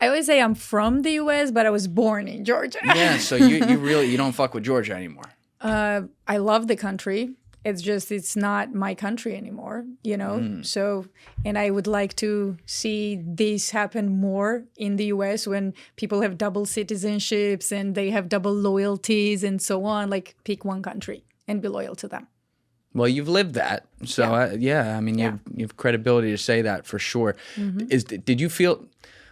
I always say I'm from the US, but I was born in Georgia. Yeah, so you don't fuck with Georgia anymore. I love the country. It's not my country anymore, you know? So, and I would like to see this happen more in the US when people have double citizenships and they have double loyalties and so on. Like, pick one country and be loyal to them. Well, you've lived that. So, I mean, you have credibility to say that for sure. Did you feel...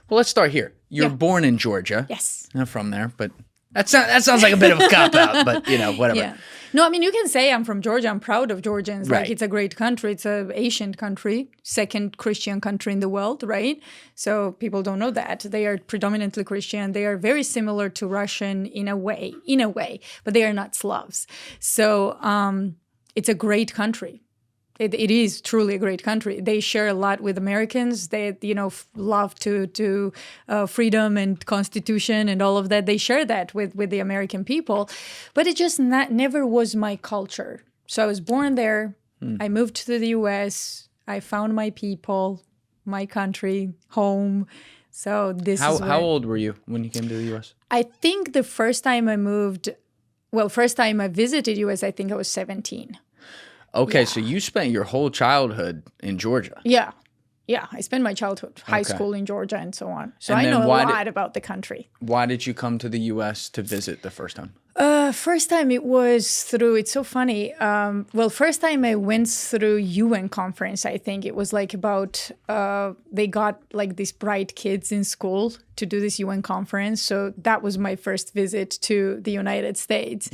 Well, let's start here. You were born in Georgia. Yes. I'm from there, but that sounds like a bit of a cop-out, but, you know, whatever. Yeah. No, I mean, you can say I'm from Georgia. I'm proud of Georgians. Right. Like, it's a great country. It's an Asian country, second Christian country in the world, right? So people don't know that. They are predominantly Christian. They are very similar to Russian in a way, but they are not Slavs. So it's a great country. It is truly a great country. They share a lot with Americans. They, love to freedom and Constitution and all of that. They share that with the American people, but it just never was my culture. So I was born there. I moved to the U.S. I found my people, my country, home. So this is how old were you when you came to the U.S.? I think the first time I visited U.S., I think I was 17. Okay, so you spent your whole childhood in Georgia. Yeah. Yeah, I spent my childhood, high school in Georgia and so on. So I know a lot about the country. Why did you come to the U.S. to visit the first time? First time it was through, it's so funny. First time I went through UN conference, I think. It was like about, they got like these bright kids in school to do this UN conference. So that was my first visit to the United States.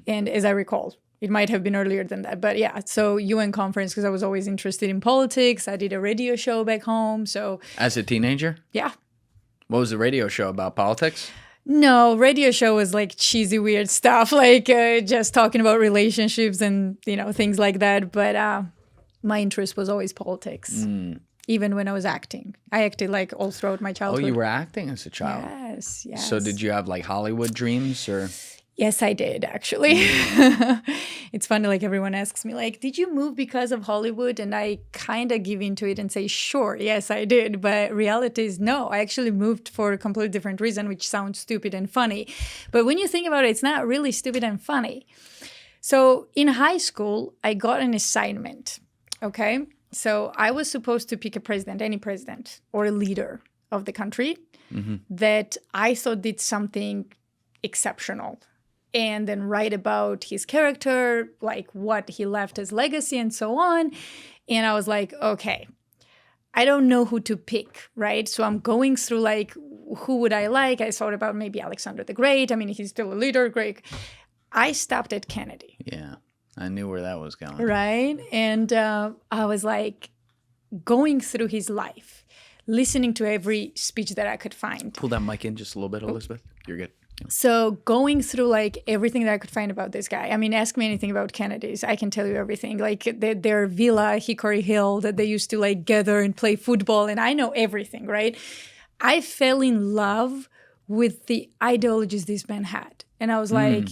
And as I recall, it might have been earlier than that. But yeah, so UN conference, because I was always interested in politics. I did a radio show back home. So as a teenager? Yeah. What was the radio show about? Politics? No, radio show was like cheesy, weird stuff, like just talking about relationships and, things like that. But my interest was always politics, even when I was acting. I acted like all throughout my childhood. Oh, you were acting as a child? Yes, yes. So did you have like Hollywood dreams or... Yes, I did, actually. It's funny, like everyone asks me, like, did you move because of Hollywood? And I kind of give into it and say, sure, yes, I did. But reality is no, I actually moved for a completely different reason, which sounds stupid and funny. But when you think about it, it's not really stupid and funny. So in high school, I got an assignment, okay? So I was supposed to pick a president, any president, or a leader of the country that I thought did something exceptional. And then write about his character, like what he left as legacy and so on. And I was like, okay, I don't know who to pick, right? So I'm going through like, who would I like? I thought about maybe Alexander the Great. I mean, he's still a leader, great. I stopped at Kennedy. Yeah, I knew where that was going. Right? And I was like going through his life, listening to every speech that I could find. Pull that mic in just a little bit, Elizabeth. You're good. So going through like everything that I could find about this guy. I mean, ask me anything about Kennedy's. I can tell you everything. Like their villa, Hickory Hill, that they used to like gather and play football. And I know everything, right? I fell in love with the ideologies this man had. And I was like,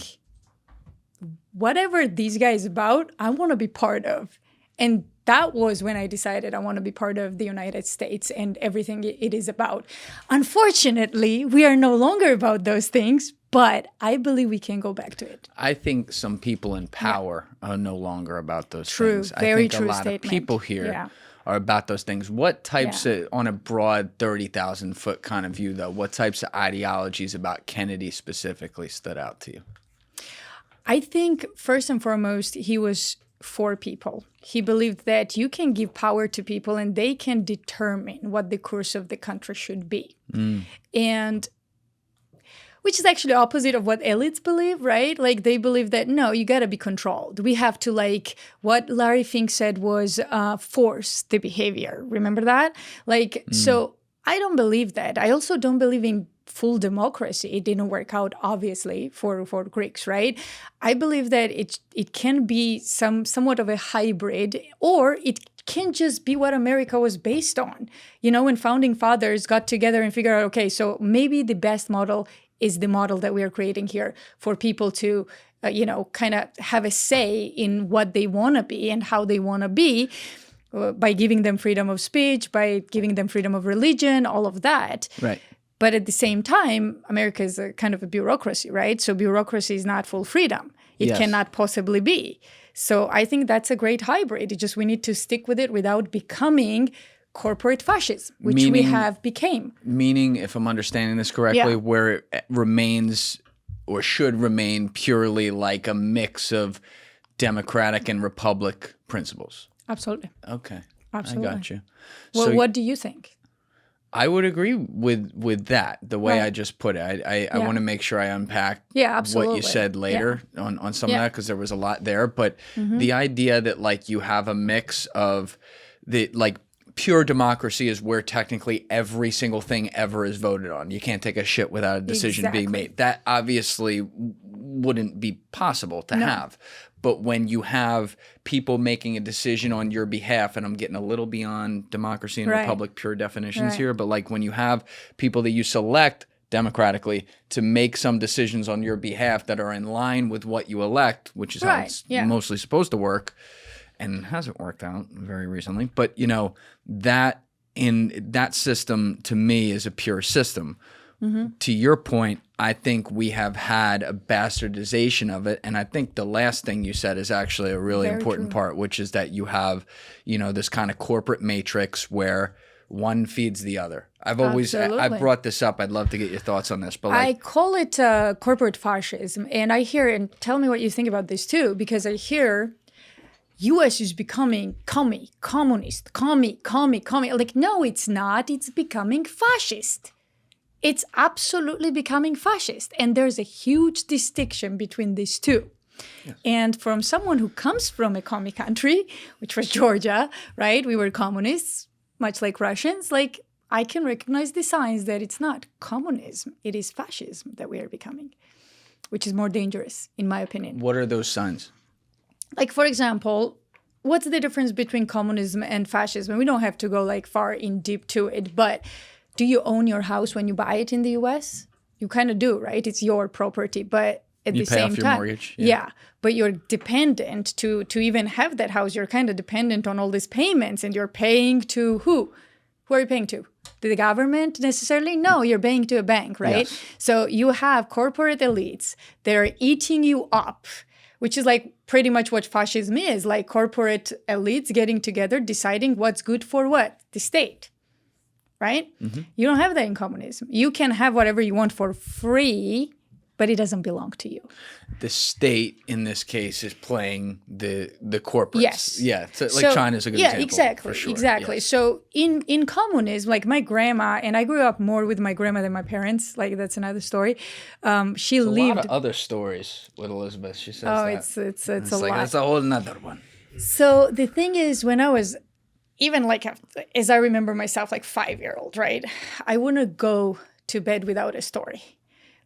whatever this guy is about, I want to be part of. And that was when I decided I want to be part of the United States and everything it is about. Unfortunately, we are no longer about those things, but I believe we can go back to it. I think some people in power are no longer about those things. Very I think true a lot statement. of people here are about those things. What types of, on a broad 30,000 foot kind of view though, what types of ideologies about Kennedy specifically stood out to you? I think first and foremost, he was for people. He believed that you can give power to people and they can determine what the course of the country should be. And which is actually opposite of what elites believe, right? Like they believe that, no, you got to be controlled. We have to like, what Larry Fink said was force the behavior. Remember that? Like, so I don't believe that. I also don't believe in full democracy. It didn't work out, obviously, for Greeks, right? I believe that it can be somewhat of a hybrid, or it can just be what America was based on. You know, when founding fathers got together and figured out, okay, so maybe the best model is the model that we are creating here for people to, kind of have a say in what they want to be and how they want to be, by giving them freedom of speech, by giving them freedom of religion, all of that. Right. But at the same time, America is a kind of a bureaucracy, right? So bureaucracy is not full freedom. It cannot possibly be. So I think that's a great hybrid. It's just we need to stick with it without becoming corporate fascism, which we have became. Meaning, if I'm understanding this correctly, where it remains or should remain purely like a mix of democratic and republic principles. Absolutely. Okay. Absolutely. I got you. Well, So what do you think? I would agree with that, the way I just put it. I want to make sure I unpack what you said later on some of that, because there was a lot there. But the idea that like you have a mix of the like pure democracy is where technically every single thing ever is voted on. You can't take a shit without a decision being made. That obviously wouldn't be possible to have. But when you have people making a decision on your behalf, and I'm getting a little beyond democracy and republic pure definitions here, but like when you have people that you select democratically to make some decisions on your behalf that are in line with what you elect, which is how it's mostly supposed to work, and hasn't worked out very recently. But, you know, that system to me is a pure system. To your point, I think we have had a bastardization of it. And I think the last thing you said is actually a really important part, which is that you have, you know, this kind of corporate matrix where one feeds the other. I've brought this up. I'd love to get your thoughts on this. But like, I call it corporate fascism. And I hear, and tell me what you think about this too, because I hear US is becoming communist. Like, no, it's not. It's becoming fascist. It's absolutely becoming fascist. And there's a huge distinction between these two. Yes. And from someone who comes from a commie country, which was Georgia, right? We were communists, much like Russians. Like, I can recognize the signs that it's not communism. It is fascism that we are becoming, which is more dangerous, in my opinion. What are those signs? Like, for example, what's the difference between communism and fascism? We don't have to go like far in deep to it, but do you own your house when you buy it in the US? You kind of do, right? It's your property, but at the same time, you pay off your mortgage. Yeah, but you're dependent to even have that house. You're kind of dependent on all these payments, and you're paying to who? Who are you paying to? To the government necessarily? No, you're paying to a bank, right? Yes. So you have corporate elites that are eating you up, which is like pretty much what fascism is, like corporate elites getting together, deciding what's good for what? The state. Right? You don't have that in communism. You can have whatever you want for free, but it doesn't belong to you. The state, in this case, is playing the corporates. Yes. Yeah. So, like China's a good example. Yeah, exactly. For sure. Exactly. Yes. So in communism, like my grandma, and I grew up more with my grandma than my parents. Like that's another story. She lived. A lot of other stories with Elizabeth. She says that. It's a lot. That's a whole nother one. So the thing is, when I was even like, as I remember myself, like 5-year-old, right? I wouldn't go to bed without a story.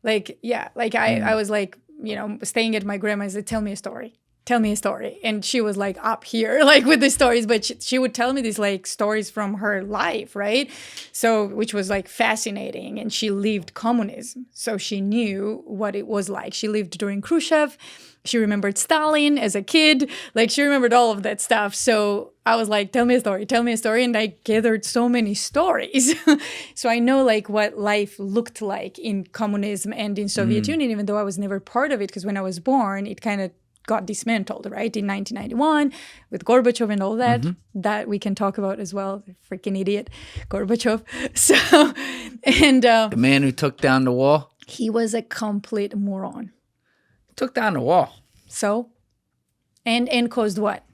Like, yeah, like I was like, you know, staying at my grandma's, tell me a story. Tell me a story. And she was like up here, like with the stories, but she would tell me these like stories from her life, right? So, which was like fascinating. And she lived communism. So she knew what it was like. She lived during Khrushchev. She remembered Stalin as a kid. Like she remembered all of that stuff. So I was like, tell me a story, tell me a story. And I gathered so many stories. So I know like what life looked like in communism and in Soviet Union, even though I was never part of it, because when I was born, it kind of got dismantled, right? In 1991 with Gorbachev and all that, that we can talk about as well. Freaking idiot, Gorbachev. So, and the man who took down the wall? He was a complete moron. Took down the wall. So, and caused what?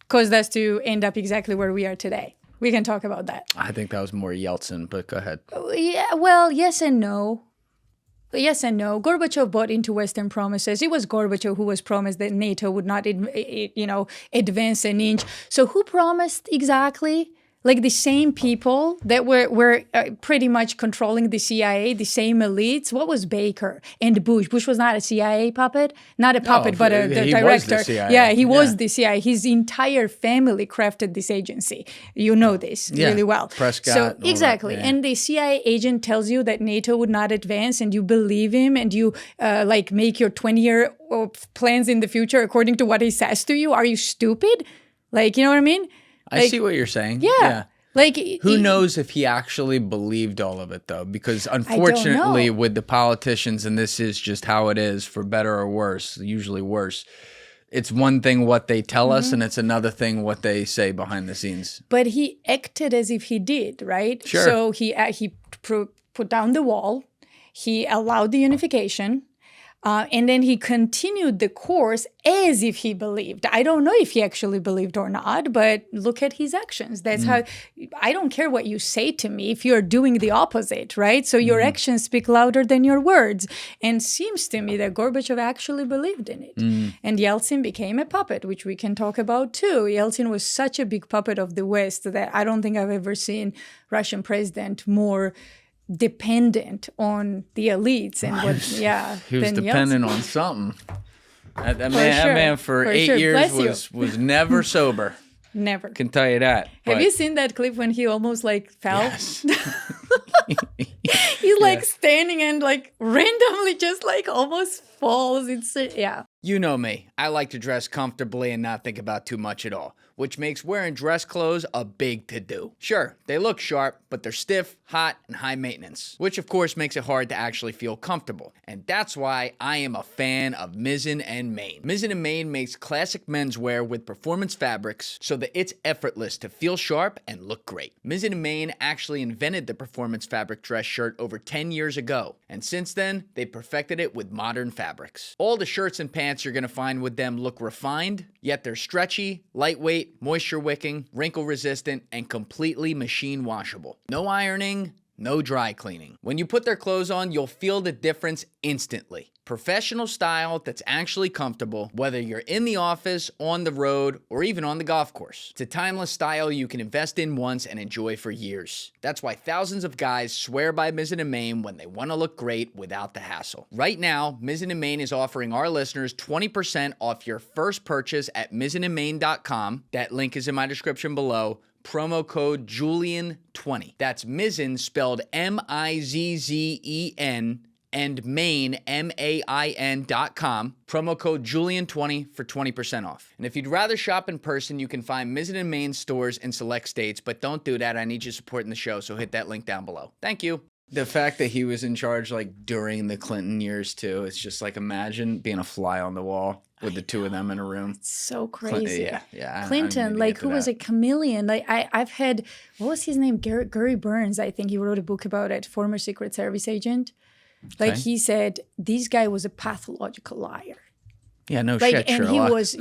Caused us to end up exactly where we are today. We can talk about that. I think that was more Yeltsin, but go ahead. Yeah, well, yes and no. Yes and no. Gorbachev bought into Western promises. It was Gorbachev who was promised that NATO would not, advance an inch. So who promised exactly? Like the same people that were pretty much controlling the CIA, the same elites. What was Baker and Bush? Bush was not a CIA puppet, not a puppet, but the director. Was the CIA. Yeah, he was the CIA. His entire family crafted this agency. You know this really well. Prescott. So exactly, and the CIA agent tells you that NATO would not advance, and you believe him, and you make your 20-year plans in the future according to what he says to you. Are you stupid? Like, you know what I mean? I see what you're saying. Yeah. Like, who knows if he actually believed all of it, though? Because unfortunately, with the politicians, and this is just how it is, for better or worse, usually worse, it's one thing what they tell us, and it's another thing what they say behind the scenes. But he acted as if he did, right? Sure. So he put down the wall. He allowed the unification. And then he continued the course as if he believed. I don't know if he actually believed or not, but look at his actions. That's how, I don't care what you say to me if you're doing the opposite, right? So your actions speak louder than your words. And seems to me that Gorbachev actually believed in it. And Yeltsin became a puppet, which we can talk about too. Yeltsin was such a big puppet of the West that I don't think I've ever seen Russian president more dependent on the elites and what he was dependent on something. That man for 8 years was never sober. Never. Can tell you that. Have you seen that clip when he almost like fell? Yes. He's like standing and like randomly just like almost falls. It's You know me. I like to dress comfortably and not think about too much at all, which makes wearing dress clothes a big to-do. Sure, they look sharp, but they're stiff, hot, and high maintenance, which of course makes it hard to actually feel comfortable. And that's why I am a fan of Mizzen & Main. Mizzen & Main makes classic menswear with performance fabrics so that it's effortless to feel sharp and look great. Mizzen & Main actually invented the performance fabric dress shirt over 10 years ago, and since then, they perfected it with modern fabrics. All the shirts and pants you're gonna find with them look refined, yet they're stretchy, lightweight, moisture wicking, wrinkle resistant, and completely machine washable. No ironing, no dry cleaning. When you put their clothes on, you'll feel the difference instantly. Professional style that's actually comfortable, whether you're in the office, on the road, or even on the golf course. It's a timeless style you can invest in once and enjoy for years. That's why thousands of guys swear by Mizzen & Main when they want to look great without the hassle. Right now, Mizzen & Main is offering our listeners 20% off your first purchase at mizzenandmain.com. That link is in my description below. Promo code Julian20. That's Mizzen spelled M-I-Z-Z-E-N and Main, M-A-I-N.com. Promo code Julian20 for 20% off. And if you'd rather shop in person, you can find Mizzen & Main stores in select states, but don't do that. I need you supporting the show, so hit that link down below. Thank you. The fact that he was in charge like during the Clinton years too, it's just like imagine being a fly on the wall with the two of them in a room. It's so crazy. Yeah. Clinton, like who was a chameleon. Like I've had, what was his name? Gary Burns, I think he wrote a book about it, former Secret Service agent. Like he said, this guy was a pathological liar. Yeah, no like, shit, and Sherlock. he was,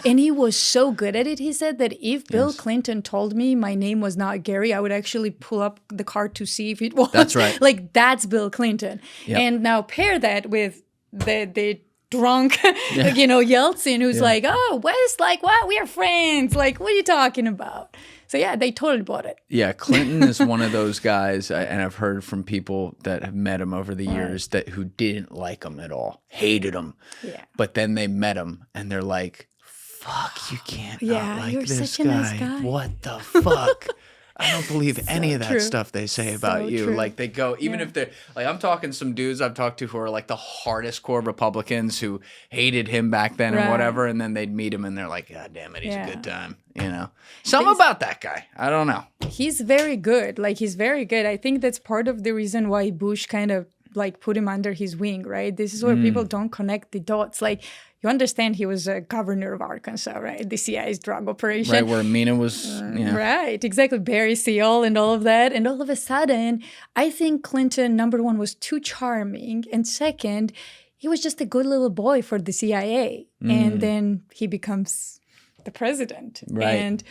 and he was so good at it. He said that if Bill Clinton told me my name was not Gary, I would actually pull up the card to see if it was. That's right. Like that's Bill Clinton. Yep. And now pair that with the drunk, Yeltsin, who's like, oh, West, like what? We are friends. Like, what are you talking about? So yeah, they totally bought it. Yeah, Clinton is one of those guys, and I've heard from people that have met him over the years who didn't like him at all, hated him. Yeah. But then they met him, and they're like, "Fuck, you can't not like you're this such a nice guy. What the fuck?" I don't believe any of that stuff they say about you. True. Like they go, even if they're like, I'm talking some dudes I've talked to who are like the hardest core Republicans who hated him back then and whatever. And then they'd meet him and they're like, God damn it, he's a good time. You know, something about that guy. I don't know. He's very good. Like he's very good. I think that's part of the reason why Bush kind of like put him under his wing, right? This is where people don't connect the dots. Like, you understand he was a governor of Arkansas, right? The CIA's drug operation. Right, where Mina was, Right, exactly. Barry Seal and all of that. And all of a sudden, I think Clinton, number one, was too charming. And second, he was just a good little boy for the CIA. And then he becomes the president. Right. And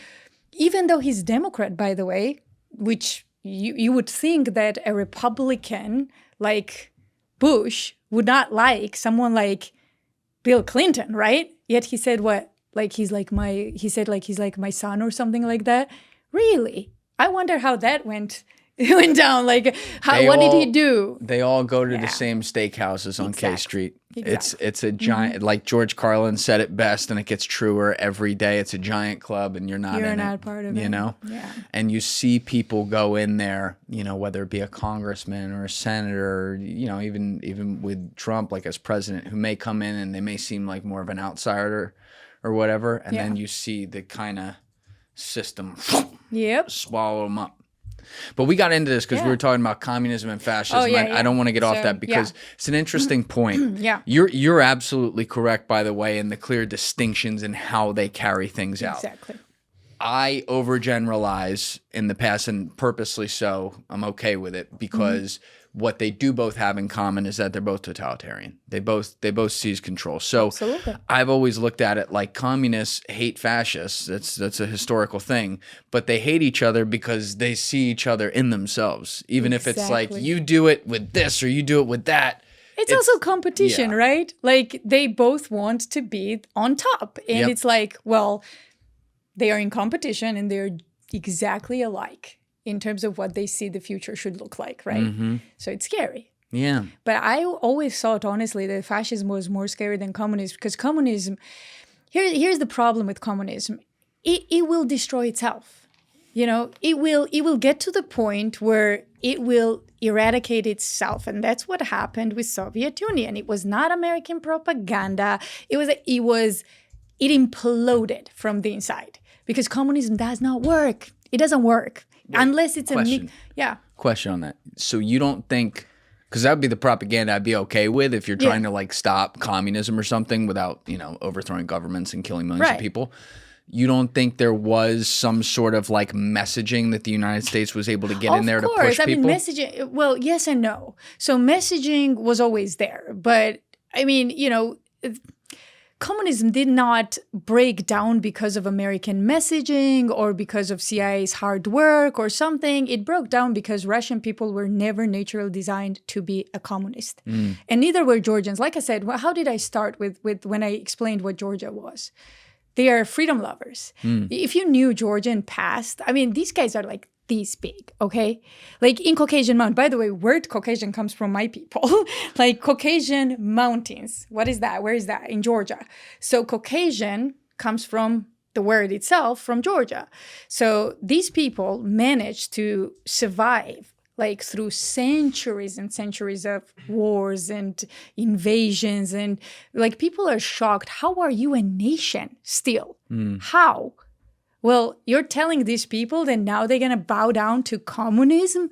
even though he's Democrat, by the way, which you would think that a Republican like Bush would not like someone like Bill Clinton, right? Yet he said what? Like he's like my son or something like that. Really? I wonder how that went down. Like what did he do? They all go to the same steakhouses on K Street. Exactly. It's a giant, like George Carlin said it best, and it gets truer every day. It's a giant club, and you're not part of it. You know? Yeah. And you see people go in there, whether it be a congressman or a senator, or, even with Trump, like as president, who may come in and they may seem like more of an outsider or whatever. And then you see the kind of system. Yep. Swallow them up. But we got into this because we were talking about communism and fascism. I don't want to get off that because it's an interesting point. You're absolutely correct, by the way, in the clear distinctions in how they carry things out. Exactly. I overgeneralize in the past, and purposely so. I'm okay with it because what they do both have in common is that they're both totalitarian. They both seize control. So I've always looked at it like communists hate fascists. That's a historical thing. But they hate each other because they see each other in themselves. Even if it's like you do it with this or you do it with that. It's also competition, right? Like they both want to be on top. And it's like, well, they are in competition and they're exactly alike in terms of what they see the future should look like, right? So it's scary. Yeah. But I always thought, honestly, that fascism was more scary than communism because communism, here's the problem with communism. It will destroy itself. You know, it will get to the point where it will eradicate itself. And that's what happened with Soviet Union. It was not American propaganda. It imploded from the inside because communism does not work. It doesn't work. Unless it's Question on that. So you don't think, because that would be the propaganda I'd be okay with if you're trying to like stop communism or something without, overthrowing governments and killing millions of people. You don't think there was some sort of like messaging that the United States was able to get in there to push people? I mean, messaging, well, yes and no. So messaging was always there. But I mean, communism did not break down because of American messaging or because of CIA's hard work or something. It broke down because Russian people were never naturally designed to be a communist. And neither were Georgians. Like I said, how did I start with when I explained what Georgia was? They are freedom lovers. If you knew Georgian past, I mean, these guys are like this big, okay? Like in Caucasian Mountains. By the way, word Caucasian comes from my people. Like Caucasian Mountains. What is that? Where is that? In Georgia. So Caucasian comes from the word itself from Georgia. So these people managed to survive like through centuries and centuries of wars and invasions. And like people are shocked. How are you a nation still? How? Well, you're telling these people that now they're going to bow down to communism?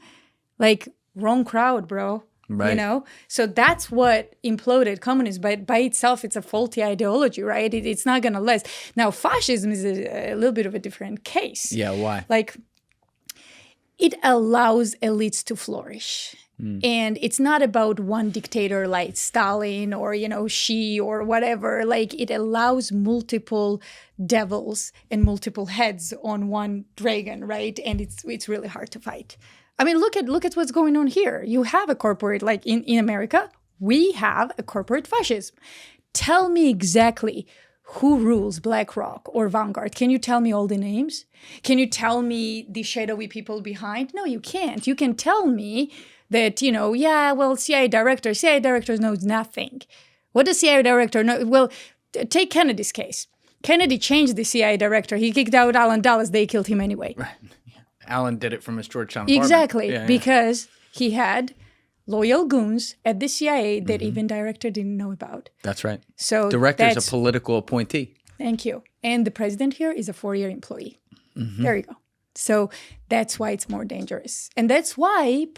Like, wrong crowd, bro. Right. So that's what imploded communism. But by itself, it's a faulty ideology, right? It's not going to last. Now, fascism is a little bit of a different case. Yeah, why? Like, it allows elites to flourish. And it's not about one dictator like Stalin or, Xi or whatever. Like it allows multiple devils and multiple heads on one dragon, right? And it's really hard to fight. I mean, look at what's going on here. You have a corporate, like in America, we have a corporate fascism. Tell me exactly who rules BlackRock or Vanguard. Can you tell me all the names? Can you tell me the shadowy people behind? No, you can't. You can tell me that, CIA director knows nothing. What does CIA director know? Well, take Kennedy's case. Kennedy changed the CIA director. He kicked out Allen Dulles. They killed him anyway. Right. Allen did it from his Georgetown apartment. Exactly, because he had loyal goons at the CIA that even director didn't know about. That's right. So director's a political appointee. Thank you. And the president here is a 4-year employee. There you go. So that's why it's more dangerous. And that's why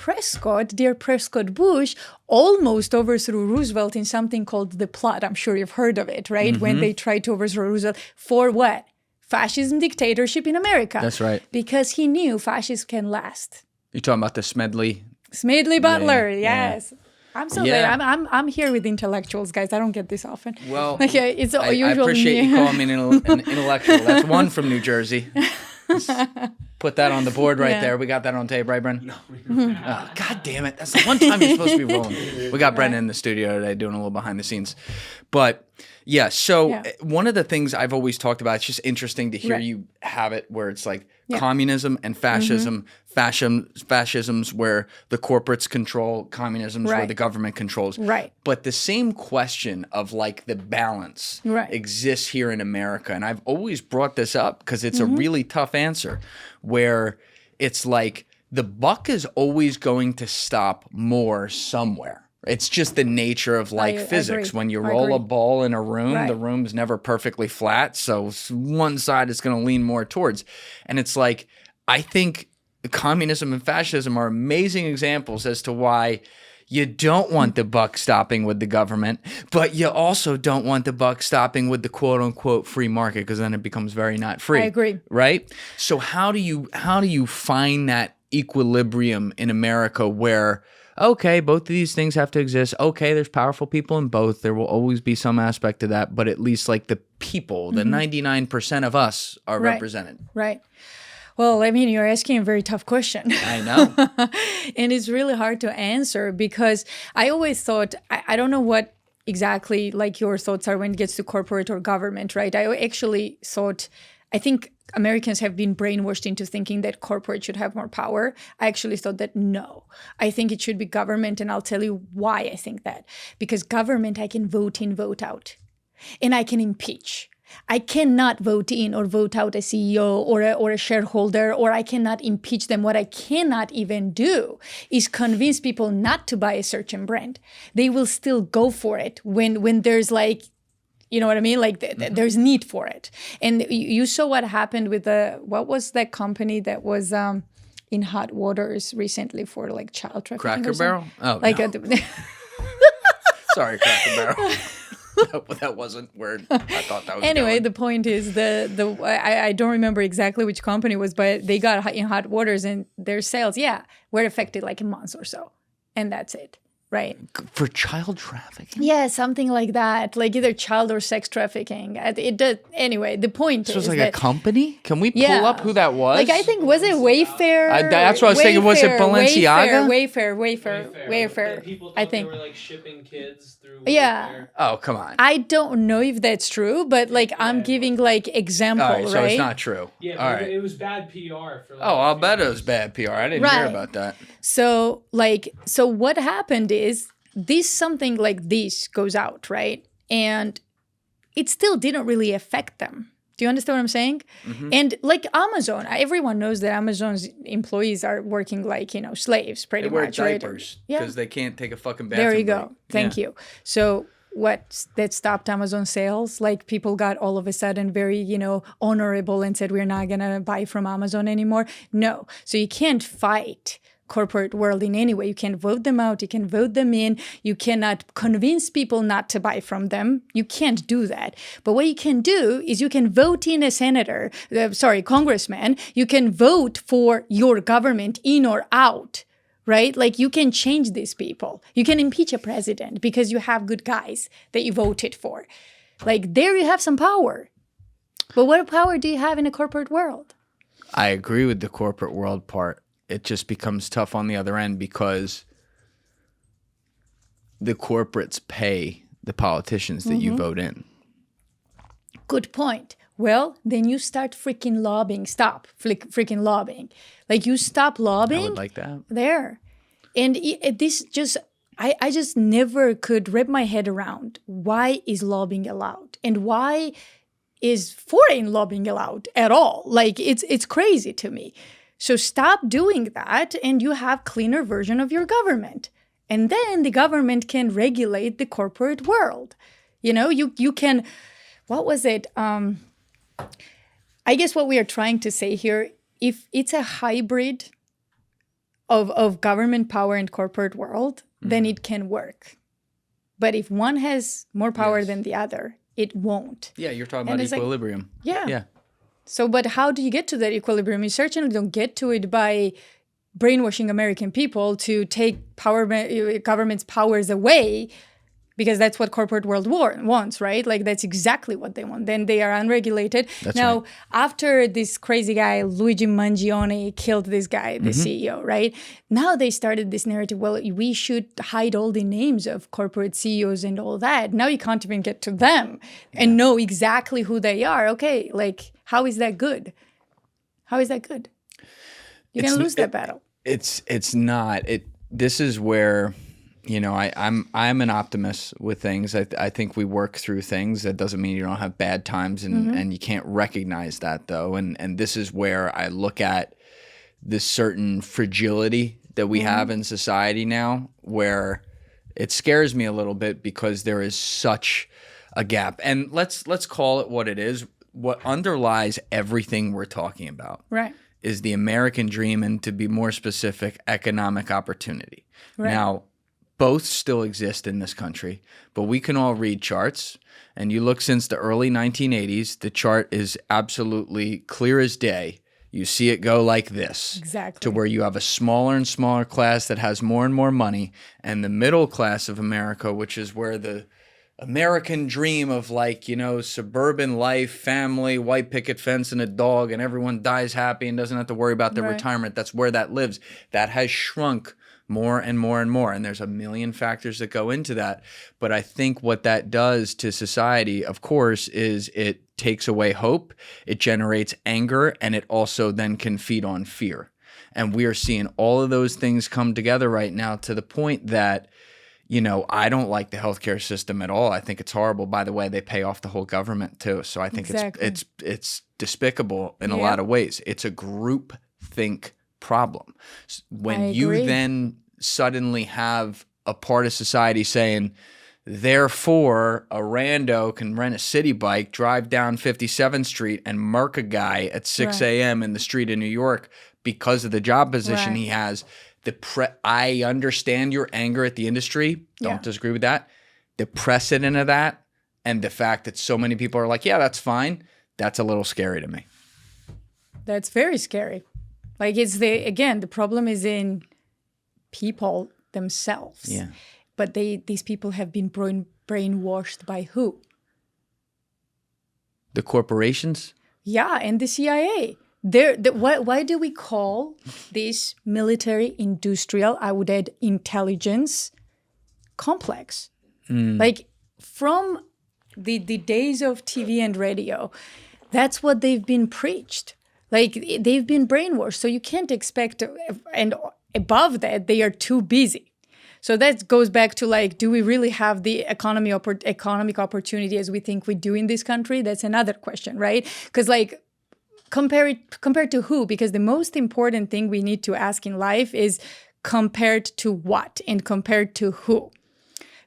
dear Prescott Bush, almost overthrew Roosevelt in something called the plot. I'm sure you've heard of it, right? When they tried to overthrow Roosevelt for what? Fascism dictatorship in America. That's right. Because he knew fascism can last. You're talking about the Smedley Butler, yes. I'm so glad. I'm here with intellectuals, guys. I don't get this often. Well, okay, it's I usual. appreciate you calling me an intellectual. That's one from New Jersey. Put that on the board right there. We got that on tape, right, Brendan? No. Oh, God damn it. That's the one time you're supposed to be rolling. We got Brendan in the studio today doing a little behind the scenes. But yeah, so one of the things I've always talked about, it's just interesting to hear you have it where it's like communism and fascism, fascism's where the corporates control, communism's where the government controls. Right. But the same question of like the balance exists here in America. And I've always brought this up because it's a really tough answer where it's like the buck is always going to stop more somewhere. It's just the nature of physics. When you roll a ball in a room, the room's never perfectly flat. So one side is going to lean more towards. And it's like, I think communism and fascism are amazing examples as to why you don't want the buck stopping with the government, but you also don't want the buck stopping with the quote unquote free market, because then it becomes very not free. I agree. Right? So how do you find that equilibrium in America where, okay, both of these things have to exist. Okay, there's powerful people in both. There will always be some aspect to that, but at least like the people, the 99% of us are represented. Right. Well, I mean, you're asking a very tough question. I know. And it's really hard to answer, because I always thought, I don't know what exactly like your thoughts are when it gets to corporate or government, right? I actually thought, I think Americans have been brainwashed into thinking that corporate should have more power. I actually thought that no, I think it should be government. And I'll tell you why I think that. Because government, I can vote in, vote out, and I can impeach. I cannot vote in or vote out a CEO or a shareholder, or I cannot impeach them. What I cannot even do is convince people not to buy a certain brand. They will still go for it when there's like, you know what I mean? Like there's need for it. And you saw what happened with what was that company that was in hot waters recently for like child trafficking? Cracker Barrel? Oh, like no. Sorry, Cracker Barrel. That wasn't where I thought that was Anyway, going. The point is I don't remember exactly which company it was, but they got in hot waters and their sales, were affected like a month or so. And that's it. Right. For child trafficking? Yeah, something like that. Like either child or sex trafficking. It did. Anyway, the point is. So it was like a company? Can we pull up who that was? Like I think, was it Wayfair? That's what I was thinking. Was it Balenciaga? Wayfair. People I think they were like shipping kids through Wayfair. Yeah. Oh, come on. I don't know if that's true, but like I'm giving like example, right? So right? it's not true. Yeah, all right. It was bad PR for. Like, I'll bet it was bad PR. I didn't hear about that. So what happened is something like this goes out, right? And it still didn't really affect them. Do you understand what I'm saying? Mm-hmm. And like Amazon, everyone knows that Amazon's employees are working like, slaves pretty much. They wear diapers because they can't take a fucking bathroom There you break. go. Thank you. So that stopped Amazon sales? Like people got all of a sudden very, honorable and said, we're not going to buy from Amazon anymore. No. So you can't fight corporate world in any way. You can vote them out. You can vote them in. You cannot convince people not to buy from them. You can't do that. But what you can do is you can vote in a congressman. You can vote for your government in or out, right? Like you can change these people. You can impeach a president because you have good guys that you voted for. Like there you have some power. But what power do you have in a corporate world? I agree with the corporate world part. It just becomes tough on the other end because the corporates pay the politicians that you vote in. Good point. Well, then you start freaking lobbying. Stop freaking lobbying. Like you stop lobbying. I would like that. There. And I just never could wrap my head around why is lobbying allowed and why is foreign lobbying allowed at all. Like it's crazy to me. So stop doing that and you have cleaner version of your government. And then the government can regulate the corporate world. You can, what was it? I guess what we are trying to say here, if it's a hybrid of government power and corporate world, then it can work. But if one has more power than the other, it won't. Yeah, you're talking about equilibrium. Like, yeah. So, but how do you get to that equilibrium? You certainly don't get to it by brainwashing American people to take government's powers away, because that's what corporate world wants, right? Like that's exactly what they want. Then they are unregulated. That's now, right. After this crazy guy, Luigi Mangione, killed this guy, the CEO, right? Now they started this narrative, well, we should hide all the names of corporate CEOs and all that. Now you can't even get to them and know exactly who they are. Okay, like how is that good? How is that good? You're going to lose that battle. It's not. This is where... I'm an optimist with things. I think we work through things. That doesn't mean you don't have bad times, and you can't recognize that though. And this is where I look at this certain fragility that we have in society now, where It scares me a little bit because there is such a gap. And let's call it what it is. What underlies everything we're talking about is the American dream, and to be more specific, economic opportunity. Now, both still exist in this country, but we can all read charts. And you look since the early 1980s, the chart is absolutely clear as day. You see it go like this, to where you have a smaller and smaller class that has more and more money, and the middle class of America, which is where the American dream of, like, you know, suburban life, family, white picket fence and a dog, and everyone dies happy and doesn't have to worry about their retirement. That's where that lives. That has shrunk more and more and more. And there's a million factors that go into that. But I think what that does to society, of course, is it takes away hope, it generates anger, and it also then can feed on fear. And we are seeing all of those things come together right now to the point that, you know, I don't like the healthcare system at all. I think it's horrible. By the way, they pay off the whole government too. So I think it's despicable in a lot of ways. It's a group think problem. When you then suddenly have a part of society saying, therefore, a rando can rent a city bike, drive down 57th Street and murk a guy at 6 a.m. in the street in New York because of the job position he has. I understand your anger at the industry. Don't disagree with that. The precedent of that and the fact that so many people are like, yeah, that's fine. That's a little scary to me. That's very scary. Like, it's the problem is in people themselves. Yeah. But these people have been brainwashed by who? The corporations? Yeah, and the CIA. Why do we call this military, industrial, I would add intelligence complex? Like, from the days of TV and radio, that's what they've been preached. Like, they've been brainwashed. So you can't expect, and above that, they are too busy. So that goes back to, like, do we really have the economic opportunity as we think we do in this country? That's another question, right? Because, like, compared to who? Because the most important thing we need to ask in life is compared to what and compared to who?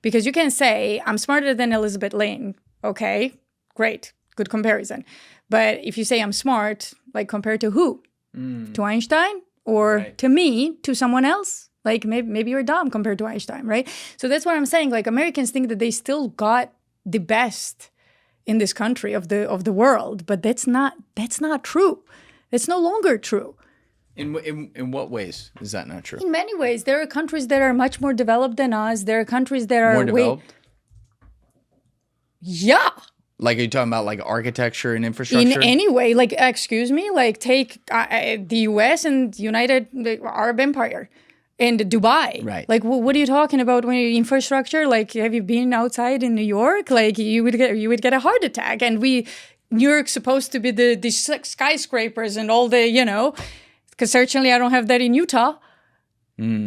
Because you can say, I'm smarter than Elizabeth Lane. Okay, great, good comparison. But if you say I'm smart, like, compared to who? To Einstein? Or to me, to someone else? Like, maybe you're dumb compared to Einstein, right? So that's what I'm saying. Like, Americans think that they still got the best in this country of the world, but that's not true. It's no longer true. In what ways is that not true? In many ways. There are countries that are much more developed than us. There are countries that are more developed. Yeah. Like, are you talking about, like, architecture and infrastructure? In any way, like, excuse me, like, take the U.S. and the Arab Empire and Dubai. Right. Like, what are you talking about when you infrastructure? Like, have you been outside in New York? Like, you would get a heart attack. And New York's supposed to be the skyscrapers and all the, you know, because certainly I don't have that in Utah.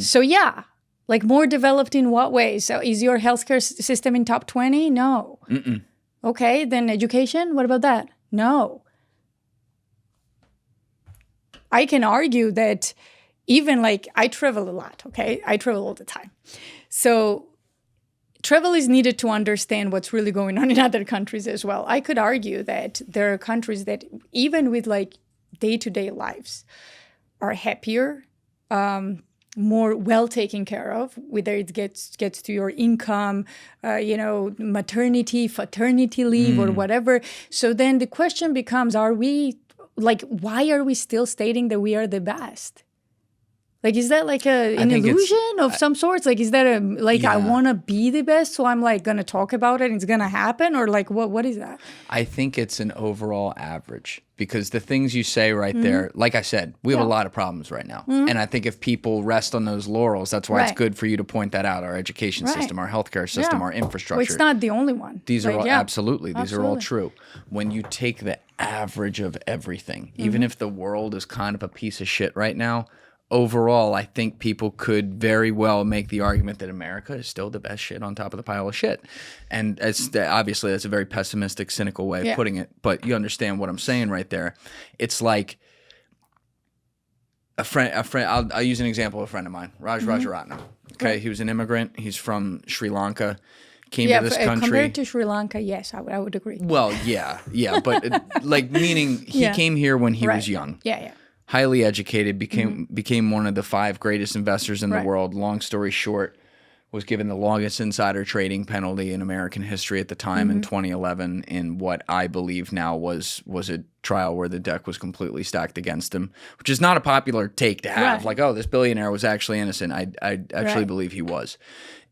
So yeah, like, more developed in what way? So is your healthcare system in top 20? No. Okay, then education, what about that? No. I can argue that even, like, I travel a lot, okay? I travel all the time. So travel is needed to understand what's really going on in other countries as well. I could argue that there are countries that, even with, like, day-to-day lives, are happier, more well taken care of, whether it gets to your income, you know, maternity, paternity leave, or whatever. So then the question becomes, why are we still stating that we are the best? Like, is that like an illusion of some sorts? Like, is that I want to be the best, so I'm, like, going to talk about it and it's going to happen? Or, like, what is that? I think it's an overall average, because the things you say right there, like I said, we have a lot of problems right now. And I think if people rest on those laurels, that's why it's good for you to point that out. Our education system, our healthcare system, our infrastructure. Well, it's not the only one. These are all, absolutely. These are all true. When you take the average of everything, even if the world is kind of a piece of shit right now, overall, I think people could very well make the argument that America is still the best shit on top of the pile of shit. And obviously, that's a very pessimistic, cynical way of putting it. But you understand what I'm saying right there. It's like, a friend. I'll use an example of a friend of mine, Rajaratnam. Okay, right. He was an immigrant. He's from Sri Lanka. Came to this country. Compared to Sri Lanka, yes, I would agree. Well, yeah, but meaning he came here when he was young. Yeah. Highly educated, became one of the 5 greatest investors in the world. Long story short, was given the longest insider trading penalty in American history at the time in 2011 in what I believe now was a trial where the deck was completely stacked against him, which is not a popular take to have. Like, oh, this billionaire was actually innocent. I actually believe he was.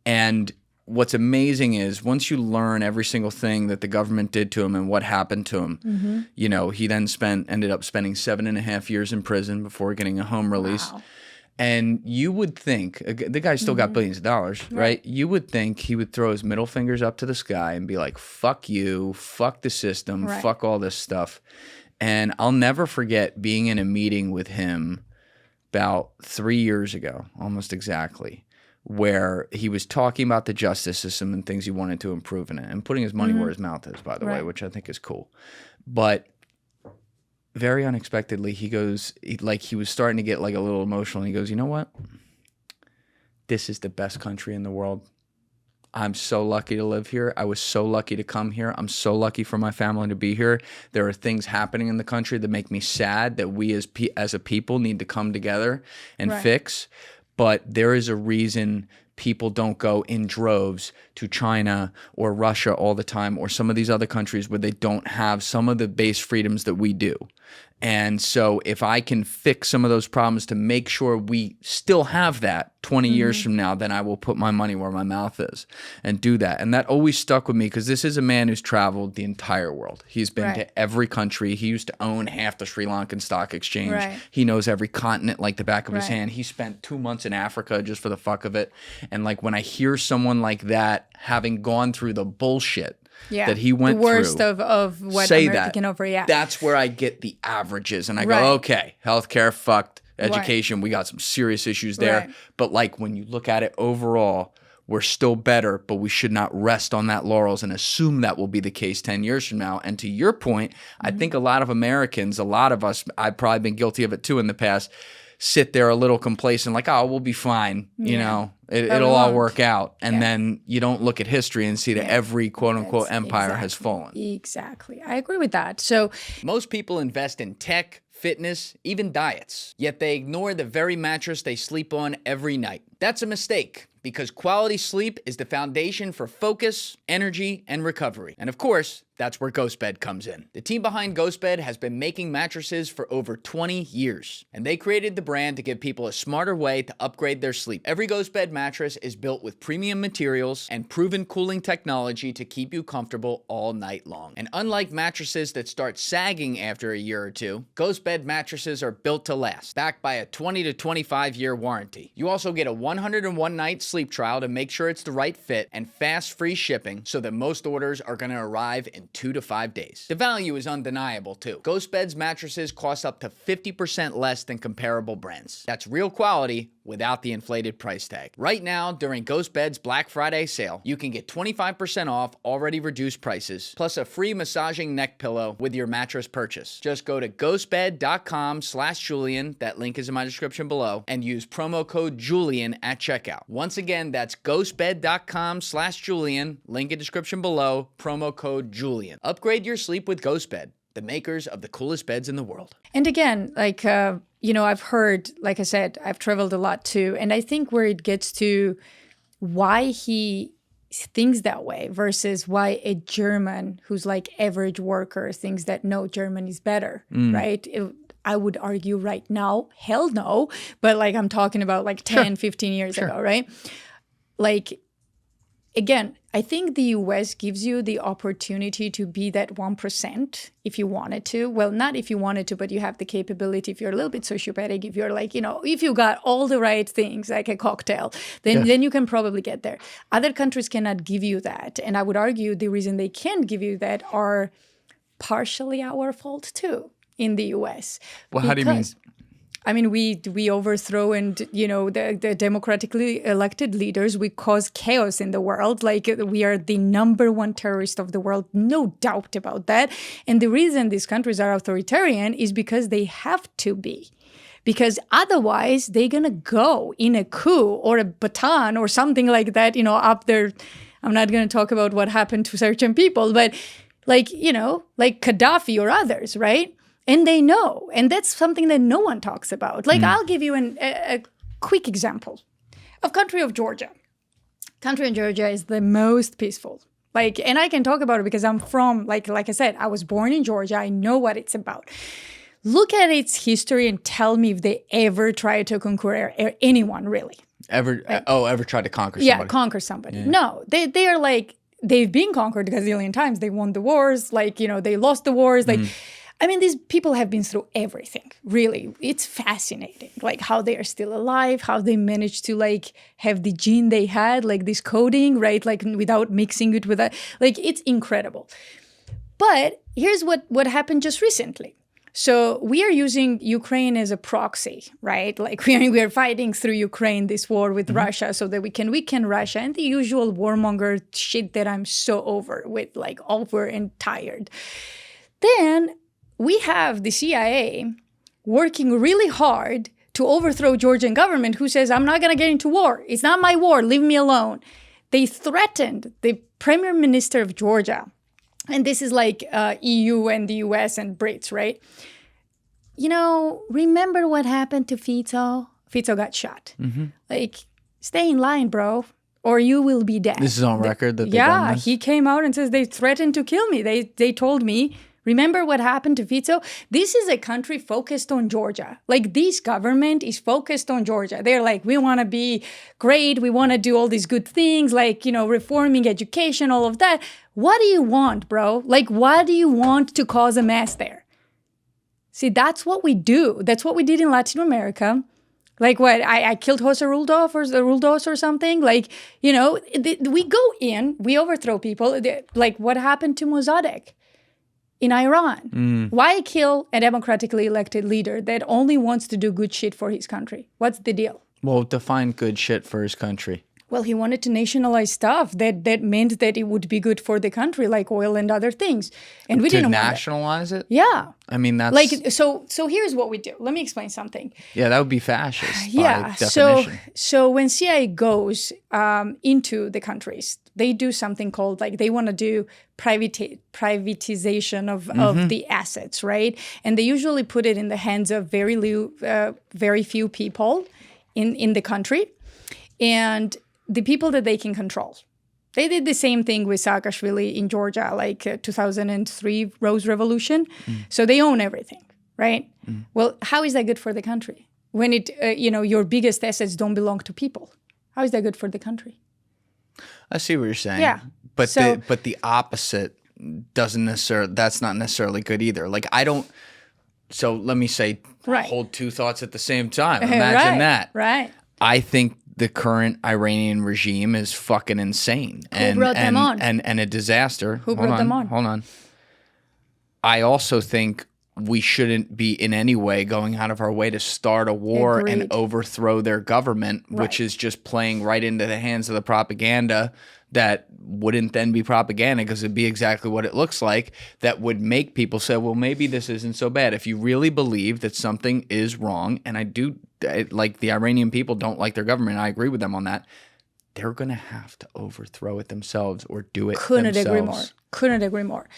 And what's amazing is once you learn every single thing that the government did to him and what happened to him, you know, he then ended up spending 7.5 years in prison before getting a home release. Wow. And you would think, the guy still got billions of dollars, right? You would think he would throw his middle fingers up to the sky and be like, fuck you, fuck the system, fuck all this stuff. And I'll never forget being in a meeting with him about 3 years ago, almost exactly, where he was talking about the justice system and things he wanted to improve in it and putting his money where his mouth is, by the way, which I think is cool. But very unexpectedly, he goes, he was starting to get like a little emotional. And he goes, you know what? This is the best country in the world. I'm so lucky to live here. I was so lucky to come here. I'm so lucky for my family to be here. There are things happening in the country that make me sad that we as a people need to come together and fix. But there is a reason people don't go in droves to China or Russia all the time or some of these other countries where they don't have some of the base freedoms that we do. And so if I can fix some of those problems to make sure we still have that 20 years from now, then I will put my money where my mouth is and do that. And that always stuck with me because this is a man who's traveled the entire world. He's been to every country. He used to own half the Sri Lankan stock exchange. He knows every continent like the back of his hand. He spent 2 months in Africa just for the fuck of it. And like when I hear someone like that having gone through the bullshit that he went through. The worst of what America can offer, that's where I get the averages. And I go, okay, healthcare, fucked. Education, we got some serious issues there. But like when you look at it overall, we're still better, but we should not rest on that laurels and assume that will be the case 10 years from now. And to your point, I think a lot of Americans, a lot of us, I've probably been guilty of it too in the past, sit there a little complacent, like, oh, we'll be fine. You know, it'll all work out. And then you don't look at history and see that every quote unquote empire has fallen. Exactly. I agree with that. So most people invest in tech, fitness, even diets, yet they ignore the very mattress they sleep on every night. That's a mistake, because quality sleep is the foundation for focus, energy, and recovery. And of course, that's where GhostBed comes in. The team behind GhostBed has been making mattresses for over 20 years, and they created the brand to give people a smarter way to upgrade their sleep. Every GhostBed mattress is built with premium materials and proven cooling technology to keep you comfortable all night long. And unlike mattresses that start sagging after a year or two, GhostBed mattresses are built to last, backed by a 20 to 25-year warranty. You also get a 101-night sleep trial to make sure it's the right fit, and fast free shipping so that most orders are going to arrive in 2 to 5 days. The value is undeniable too. GhostBed's mattresses cost up to 50% less than comparable brands. That's real quality without the inflated price tag. Right now, during GhostBed's Black Friday sale, you can get 25% off already reduced prices, plus a free massaging neck pillow with your mattress purchase. Just go to ghostbed.com/Julian, that link is in my description below, and use promo code Julian at checkout. Once again, that's ghostbed.com/Julian, link in description below, promo code Julian. Upgrade your sleep with GhostBed, the makers of the coolest beds in the world. And again, like, you know, I've heard, like I said, I've traveled a lot too. And I think where it gets to why he thinks that way versus why a German who's like average worker thinks that no, German is better, right? I would argue right now, hell no. But like I'm talking about like 10, 15 years ago, right? Like, again, I think the US gives you the opportunity to be that 1% if you wanted to. Well, not if you wanted to, but you have the capability. If you're a little bit sociopathic, if you're like, you know, if you got all the right things, like a cocktail, then you can probably get there. Other countries cannot give you that. And I would argue the reason they can't give you that are partially our fault too in the US. Well, how do you mean? I mean, we overthrow and, you know, the democratically elected leaders, we cause chaos in the world. Like, we are the #1 terrorist of the world, no doubt about that. And the reason these countries are authoritarian is because they have to be. because otherwise they're going to go in a coup or a baton or something like that, up there. I'm not going to talk about what happened to certain people, but like Gaddafi or others, right? And they know. And that's something that no one talks about. Like, I'll give you a quick example of country of Georgia. Country of Georgia is the most peaceful. Like, and I can talk about it because I'm from, like I said, I was born in Georgia. I know what it's about. Look at its history and tell me if they ever tried to conquer anyone, really. Ever tried to conquer somebody? Yeah, conquer somebody. Yeah. No, they are like, they've been conquered a gazillion times. They won the wars, they lost the wars. I mean, these people have been through everything, really. It's fascinating, like how they are still alive, how they managed to have the gene they had, like this coding, right? Like without mixing it with that. Like, it's incredible. But here's what happened just recently. So we are using Ukraine as a proxy, right? Like we are fighting through Ukraine, this war with Russia, so that we can weaken Russia and the usual warmonger shit that I'm so over and tired. Then we have the CIA working really hard to overthrow Georgian government, who says, I'm not going to get into war. It's not my war. Leave me alone. They threatened the Premier Minister of Georgia. And this is like EU and the US and Brits, right? Remember what happened to Fico? Fico got shot. Stay in line, bro, or you will be dead. This is on record that they done this? He came out and says they threatened to kill me. They told me, remember what happened to Fico? This is a country focused on Georgia. Like, this government is focused on Georgia. They're like, we want to be great. We want to do all these good things, reforming education, all of that. What do you want, bro? Like, what do you want to cause a mess there? See, that's what we do. That's what we did in Latin America. Like what? I killed Jose Ruldos or something. We go in, we overthrow people. Like what happened to Mossadegh in Iran? Why kill a democratically elected leader that only wants to do good shit for his country? What's the deal? Well, define good shit for his country. Well, he wanted to nationalize stuff that meant that it would be good for the country, like oil and other things. And we didn't want to nationalize it? Yeah. I mean, that's... So here's what we do. Let me explain something. Yeah, that would be fascist by definition. So when CIA goes into the countries, they do something called, they want to do privatization of the assets, right? And they usually put it in the hands of very few people in the country. And the people that they can control. They did the same thing with Saakashvili in Georgia, 2003 Rose Revolution. So they own everything, right? Well, how is that good for the country? When your biggest assets don't belong to people. How is that good for the country? I see what you're saying. Yeah. But the opposite that's not necessarily good either. So let me say, hold two thoughts at the same time. Imagine that. Right. I think the current Iranian regime is fucking insane. Who brought them on? And a disaster. Who brought them on? Hold on. I also think we shouldn't be in any way going out of our way to start a war and overthrow their government, which is just playing right into the hands of the propaganda that wouldn't then be propaganda because it'd be exactly what it looks like, that would make people say, well, maybe this isn't so bad. If you really believe that something is wrong, and I do, like the Iranian people don't like their government, I agree with them on that, they're going to have to overthrow it themselves or do it themselves. Couldn't agree more.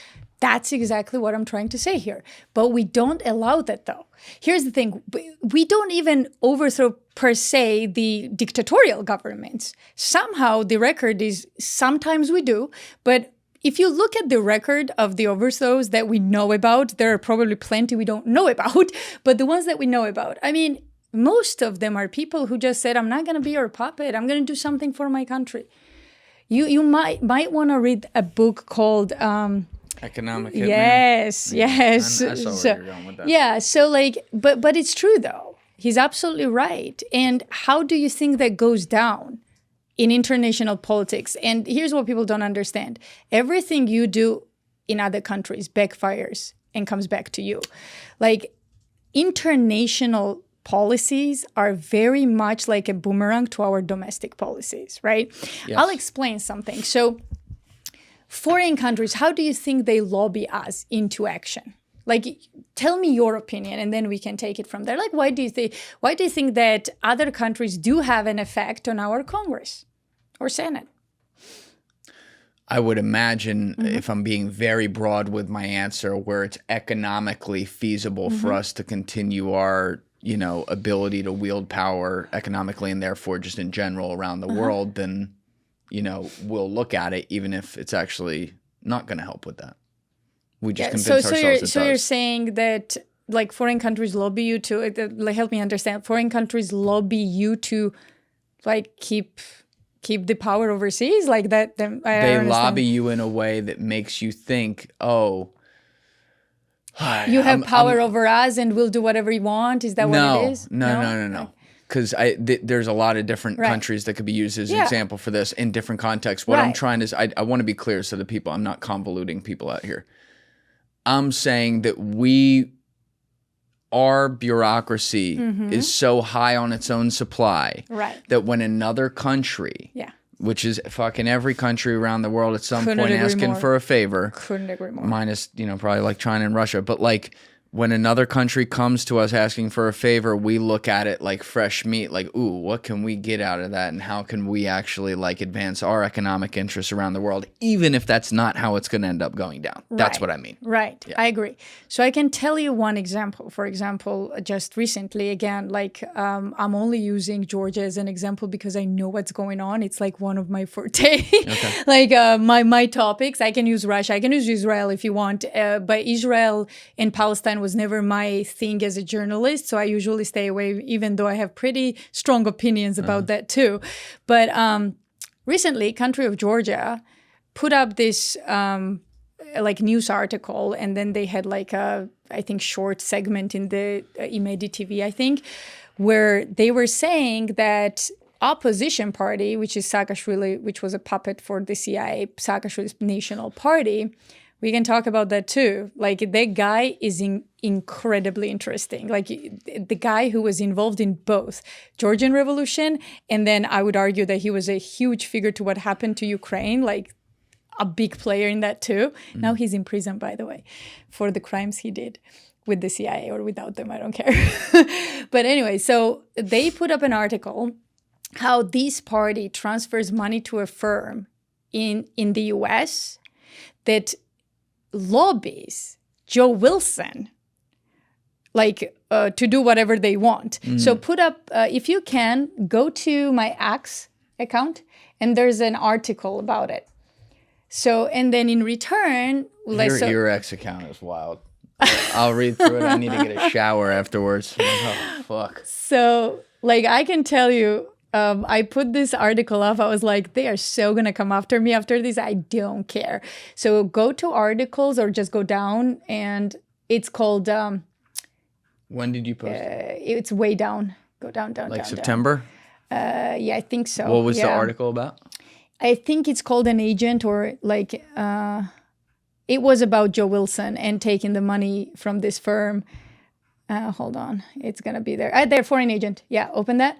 That's exactly what I'm trying to say here. But we don't allow that, though. Here's the thing. We don't even overthrow, per se, the dictatorial governments. Somehow, the record is, sometimes we do, but if you look at the record of the overthrows that we know about, there are probably plenty we don't know about, but the ones that we know about, I mean, most of them are people who just said, I'm not going to be your puppet. I'm going to do something for my country. You might want to read a book called... Economic Hitman. Yes. I saw where you're going with that. Yeah, so but it's true though. He's absolutely right. And how do you think that goes down in international politics? And here's what people don't understand. Everything you do in other countries backfires and comes back to you. International policies are very much like a boomerang to our domestic policies, right? Yes. I'll explain something. So foreign countries, how do you think they lobby us into action? Like, tell me your opinion, and then we can take it from there. Like, why do you think that other countries do have an effect on our Congress or Senate? I would imagine, if I'm being very broad with my answer, where it's economically feasible for us to continue our, ability to wield power economically and therefore just in general around the world, then, we'll look at it, even if it's actually not going to help with that. We just convince ourselves it does. So you're saying that, like, foreign countries lobby you to, help me understand, foreign countries lobby you to, like, keep the power overseas, like that? They lobby you in a way that makes you think, oh, you have power over us and we'll do whatever you want. Is that what it is? No. Because there's a lot of different countries that could be used as an example for this in different contexts. What I'm trying is, I want to be clear so that people, I'm not convoluting people out here. I'm saying that our bureaucracy is so high on its own supply that when another country, which is fucking every country around the world at some point asking for a favor, couldn't agree more. Minus, probably like China and Russia, but like when another country comes to us asking for a favor, we look at it like fresh meat, like, ooh, what can we get out of that? And how can we actually like advance our economic interests around the world, even if that's not how it's going to end up going down? That's what I mean. Right. Yeah. I agree. So I can tell you one example. For example, just recently, again, like I'm only using Georgia as an example because I know what's going on. It's like one of my forte, like my topics. I can use Russia. I can use Israel if you want. But Israel and Palestine was never my thing as a journalist, so I usually stay away, even though I have pretty strong opinions about that too. But recently, country of Georgia put up this like news article, and then they had like a, I think, short segment in the Imedi TV, I think, where they were saying that opposition party, which is Saakashvili, which was a puppet for the CIA, Saakashvili's National Party. We can talk about that too. Like, that guy is incredibly interesting. Like, the guy who was involved in both Georgian Revolution, and then I would argue that he was a huge figure to what happened to Ukraine, like a big player in that too. Now he's in prison, by the way, for the crimes he did with the CIA or without them. I don't care. But anyway, so they put up an article how this party transfers money to a firm in the US that lobbies Joe Wilson, like to do whatever they want. So put up, if you can, go to my X account, and there's an article about it. So, and then in return, your X account is wild. I'll read through it. I need to get a shower afterwards. Oh, fuck. So, like, I can tell you, I put this article up. I was like, they are so going to come after me after this. I don't care. So go to articles or just go down, and it's called... when did you post it? It's way down. Go down. Like September? Yeah, I think so. What was the article about? I think it's called An Agent, or like... it was about Joe Wilson and taking the money from this firm. Hold on. It's going to be there. There, Foreign Agent. Yeah, open that.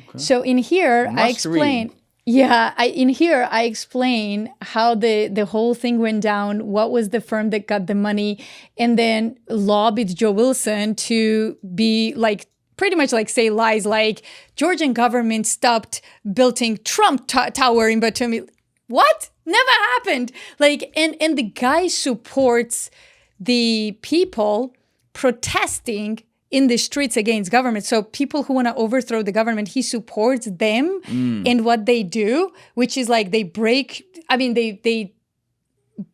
Okay. So in here, I explain. In here I explain how the whole thing went down. What was the firm that got the money, and then lobbied Joe Wilson to be like pretty much like say lies like Georgian government stopped building Trump Tower in Batumi. What? Never happened. Like, and the guy supports the people protesting in the streets against government. So people who want to overthrow the government, he supports them and what they do, which is like they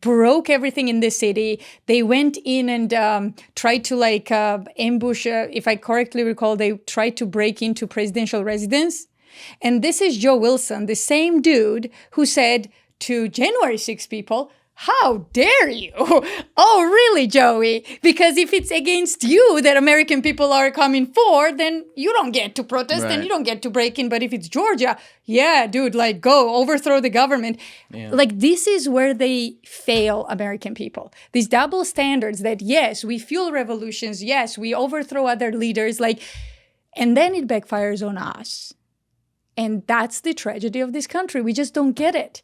broke everything in the city. They went in and tried to like ambush, if I correctly recall, they tried to break into presidential residence. And this is Joe Wilson, the same dude who said to January 6 people, how dare you? Oh, really, Joey? Because if it's against you that American people are coming for, then you don't get to protest and you don't get to break in. But if it's Georgia, yeah, dude, like go overthrow the government. Yeah. Like this is where they fail American people. These double standards that, yes, we fuel revolutions. Yes, we overthrow other leaders. Like, and then it backfires on us. And that's the tragedy of this country. We just don't get it.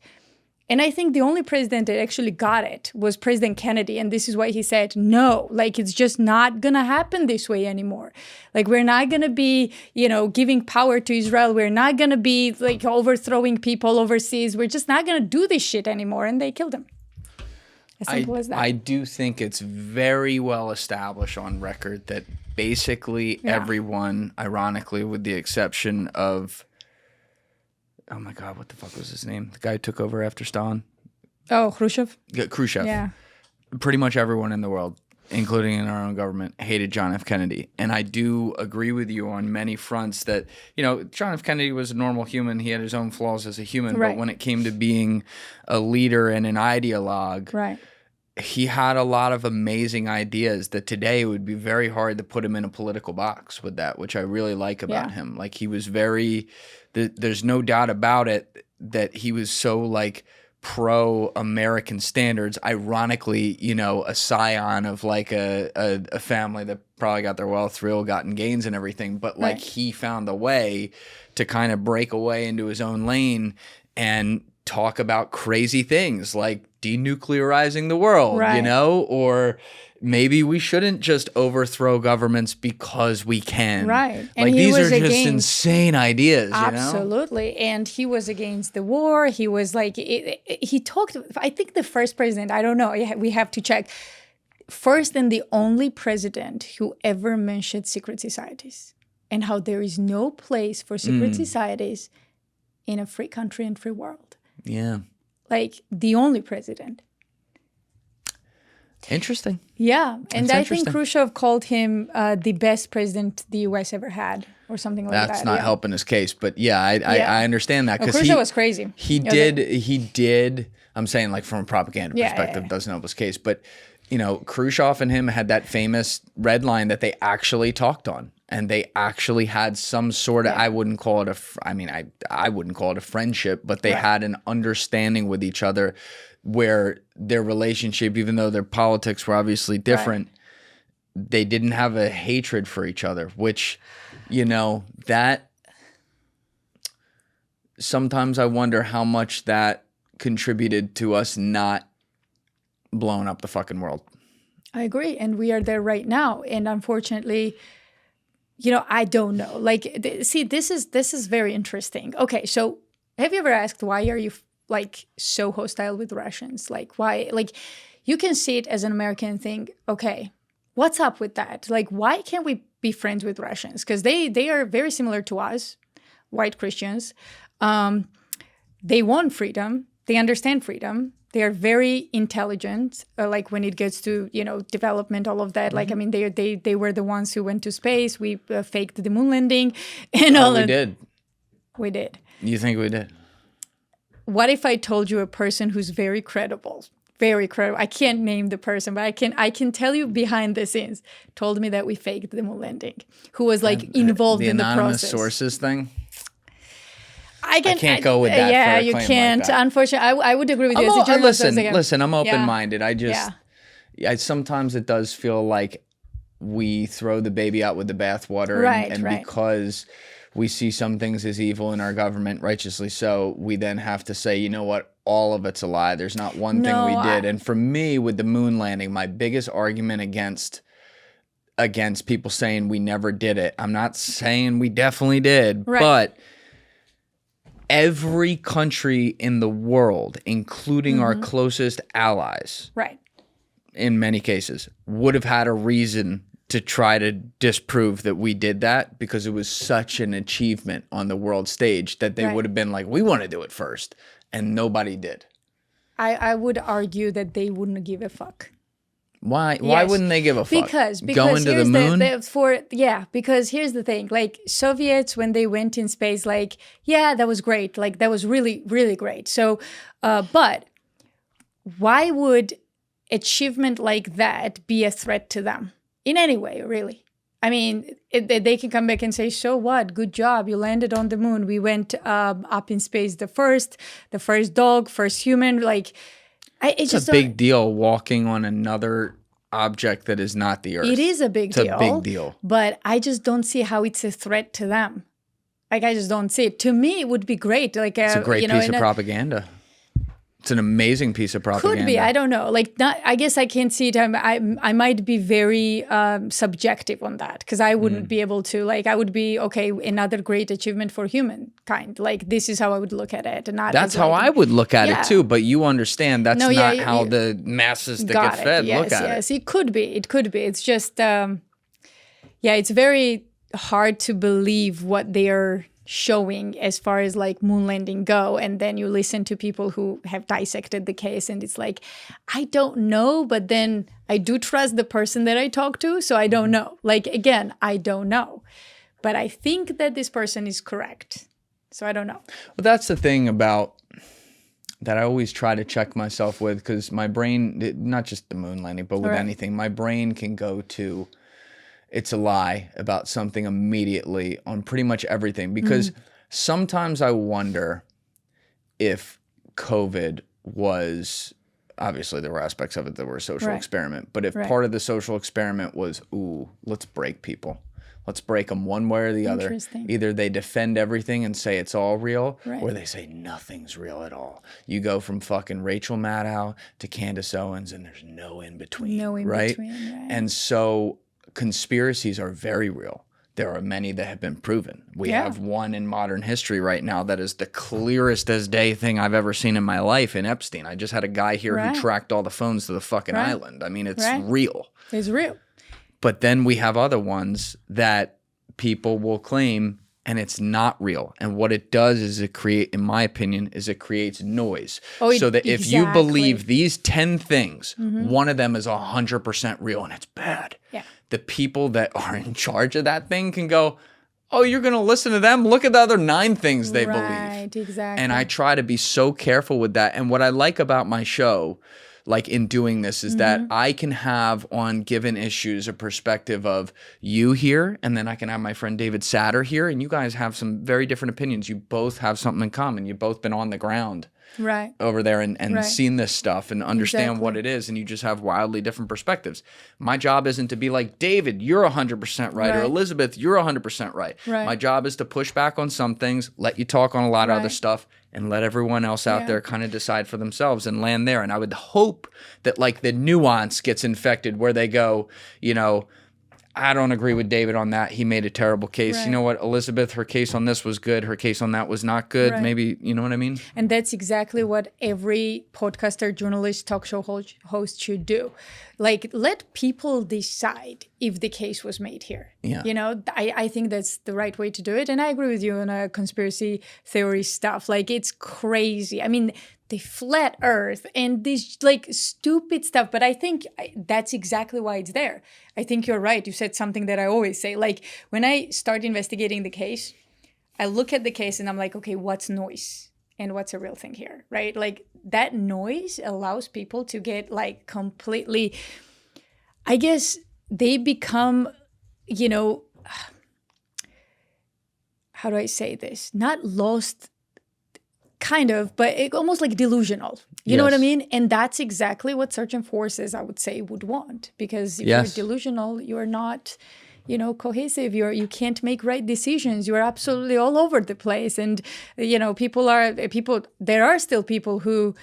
And I think the only president that actually got it was President Kennedy. And this is why he said, no, like, it's just not going to happen this way anymore. Like, we're not going to be, giving power to Israel. We're not going to be like overthrowing people overseas. We're just not going to do this shit anymore. And they killed him. As simple as that. I do think it's very well established on record that basically everyone, ironically, with the exception of, oh my God, what the fuck was his name? The guy who took over after Stalin? Oh, Khrushchev? Yeah, Khrushchev. Yeah. Pretty much everyone in the world, including in our own government, hated John F. Kennedy. And I do agree with you on many fronts that, John F. Kennedy was a normal human. He had his own flaws as a human. Right. But when it came to being a leader and an ideologue, right. he had a lot of amazing ideas that today it would be very hard to put him in a political box with that, which I really like about him. Like, he was very, there's no doubt about it that he was so like pro-American standards, ironically, a scion of like a family that probably got their wealth through ill-gotten gains and everything. But like he found a way to kind of break away into his own lane and talk about crazy things like denuclearizing the world, or maybe we shouldn't just overthrow governments because we can. Right. And like, these are just insane ideas, Absolutely. And he was against the war. He was like, he talked, I think the first president, I don't know, we have to check. First and the only president who ever mentioned secret societies and how there is no place for secret societies in a free country and free world. Yeah. Like, the only president. Interesting. Yeah. And I think Khrushchev called him the best president the U.S. ever had, or something like that. That's not helping his case. But I understand that. Because Khrushchev was crazy. He did. I'm saying, like, from a propaganda perspective, doesn't help his case. But, Khrushchev and him had that famous red line that they actually talked on. And they actually had some sort of, I wouldn't call it I wouldn't call it a friendship, but they had an understanding with each other where their relationship, even though their politics were obviously different, they didn't have a hatred for each other, which, that sometimes I wonder how much that contributed to us not blowing up the fucking world. I agree. And we are there right now. And unfortunately, I don't know. Like, see, this is very interesting. Okay, so have you ever asked, why are you like so hostile with Russians? Like, why? Like, you can see it as an American and think, okay, what's up with that? Like, why can't we be friends with Russians? Because they are very similar to us, white Christians. They want freedom. They understand freedom. They are very intelligent, like when it gets to, development, all of that. Like, I mean, they were the ones who went to space. We faked the moon landing and all that. We did. You think we did? What if I told you a person who's very credible? Very credible. I can't name the person, but I can tell you behind the scenes, told me that we faked the moon landing, who was like involved in the process. The anonymous sources thing? I can't go with that. Yeah, you can't. Like, unfortunately, I would agree with you. Listen, I'm open-minded. Sometimes it does feel like we throw the baby out with the bathwater, and because we see some things as evil in our government, righteously so, we then have to say, you know what, all of it's a lie. There's not one thing we did. And for me, with the moon landing, my biggest argument against people saying we never did it, I'm not saying we definitely did, but every country in the world, including our closest allies, in many cases, would have had a reason to try to disprove that we did that, because it was such an achievement on the world stage that they would have been like, we want to do it first. And nobody did. I would argue that they wouldn't give a fuck. Why? Yes. Why wouldn't they give a fuck? Because going to the moon? Because here's the thing. Like, Soviets, when they went in space, like, yeah, that was great. Like, that was really, really great. So, but why would achievement like that be a threat to them in any way, really? I mean, they can come back and say, so what? Good job. You landed on the moon. We went up in space the first dog, first human. Like, it's a big deal walking on another object that is not the Earth. It is a big deal. It's a big deal. But I just don't see how it's a threat to them. Like, I just don't see it. To me, it would be great. Like, it's a great piece of propaganda. It's an amazing piece of propaganda. Could be. I don't know. Like, I guess I can't see it. I might be very subjective on that because I wouldn't be able to. Like, I would be okay. Another great achievement for humankind. Like, this is how I would look at it. And not that's how I would look at it too. But you understand that's not how the masses that get fed look at it. Yes, it could be. It could be. It's just, it's very hard to believe what they are showing as far as like moon landing go, and then you listen to people who have dissected the case and it's like, I don't know, but then I do trust the person that I talk to, so I don't know. Like, again, I don't know, but I think that this person is correct, so I don't know. Well, that's the thing about that I always try to check myself with, because my brain, not just the moon landing, but with anything, my brain can go to it's a lie about something immediately on pretty much everything. Because sometimes I wonder if COVID was, obviously there were aspects of it that were a social experiment, but if part of the social experiment was, let's break people. Let's break them one way or the other. Either they defend everything and say it's all real, or they say nothing's real at all. You go from fucking Rachel Maddow to Candace Owens and there's no in between. No in between, right? And so conspiracies are very real. There are many that have been proven. We have one in modern history right now that is the clearest as day thing I've ever seen in my life in Epstein. I just had a guy here who tracked all the phones to the fucking island. I mean, it's real. It's real. But then we have other ones that people will claim and it's not real. And what it does is it create, in my opinion, is it creates noise. So that if you believe these 10 things, one of them is 100% real and it's bad. Yeah. The people that are in charge of that thing can go, oh, you're going to listen to them? Look at the other 9 things they believe. Right, exactly. And I try to be so careful with that. And what I like about my show, like in doing this, is that I can have on given issues a perspective of you here, and then I can have my friend David Satter here, and you guys have some very different opinions. You both have something in common. You've both been on the ground over there and seen this stuff and understand what it is, and you just have wildly different perspectives. My job isn't to be like, David, you're 100% right, or Elizabeth, you're 100% right. My job is to push back on some things, let you talk on a lot of other stuff, and let everyone else out there kind of decide for themselves and land there. And I would hope that like the nuance gets infected where they go, you know, I don't agree with David on that. He made a terrible case. You know what, Elizabeth, her case on this was good. Her case on that was not good. Maybe, you know what I mean? And that's exactly what every podcaster, journalist, talk show host should do. Like, let people decide if the case was made here. Yeah. You know, I think that's the right way to do it. And I agree with you on conspiracy theory stuff. Like, it's crazy. I mean, the flat earth and this like stupid stuff. But I think that's exactly why it's there. I think you're right. You said something that I always say. Like, when I start investigating the case, I look at the case and I'm like, okay, what's noise? And what's a real thing here, right? Like, that noise allows people to get like completely, I guess they become, you know, how do I say this? Not lost, kind of, but almost like delusional. You know what I mean? And that's exactly what certain forces, I would say, would want. Because if you're delusional, you're not, you know, cohesive. You can't make right decisions. You're absolutely all over the place. And, you know, there are still people who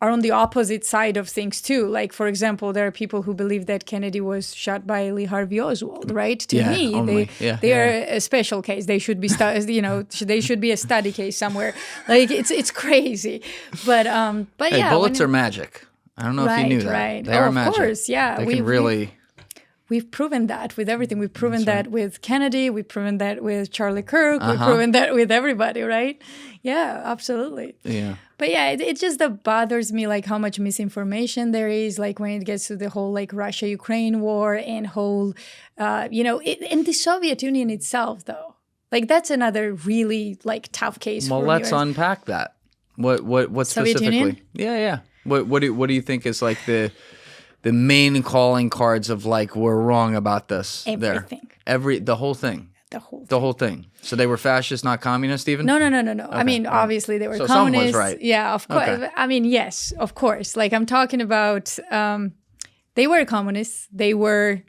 are on the opposite side of things too. Like, for example, there are people who believe that Kennedy was shot by Lee Harvey Oswald, right? To me, they are a special case. They should be, they should be a study case somewhere. Like, it's crazy. But hey, bullets are magic. I don't know if you knew that. Right. They are magic. Of course, yeah. They can really... We've proven that with everything. We've proven that with Kennedy. We've proven that with Charlie Kirk. We've proven that with everybody, right? Yeah, absolutely. Yeah. But yeah, it just bothers me, like, how much misinformation there is, like, when it gets to the whole, like, Russia-Ukraine war and whole, and the Soviet Union itself, though. Like, that's another really, like, tough case for let's unpack that. What Soviet specifically? Union? Yeah. What do you think is, like, the main calling cards of, like, we're wrong about this? Everything. The whole thing. The whole thing. So they were fascist, not communist even? No. Okay. I mean, obviously they were communists. Someone was right. Yeah, of course. Okay. I mean, yes, of course. Like, I'm talking about, they were communists. They were